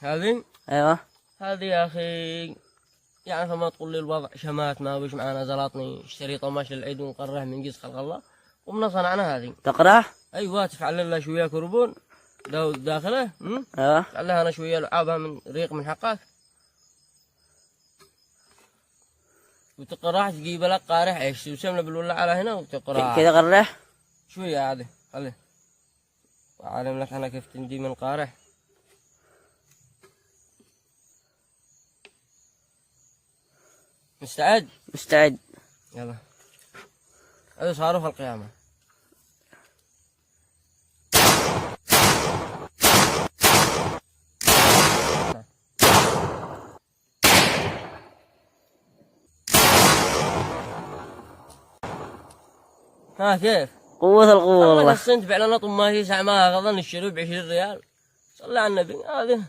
هذه ايوه. هذه يا اخي يعني فما تقول لي الوضع شمات ما بيش معانا زلطني اشتري طماش للعيد ونقرح من جيس خلق الله قمنا صنعنا هذه. تقرح؟ ايوه تفعل لها شويه كربون داخله ايوه. تفعل لها انا شويه لعابها من ريق من حقك وتقرح تجيب لك قارح ايش وسمنه بالولاعه على هنا وتقرح كذا قرح شويه عادي خليه اعلم لك انا كيف تندي من القارح. مستعد؟ مستعد. يلا هذا صاروخ القيامة. ها كيف؟ قوة القوة والله والله. السنت فعلا طماهي ساعة ما غضن الشرب 20 ريال. صلى على النبي هذه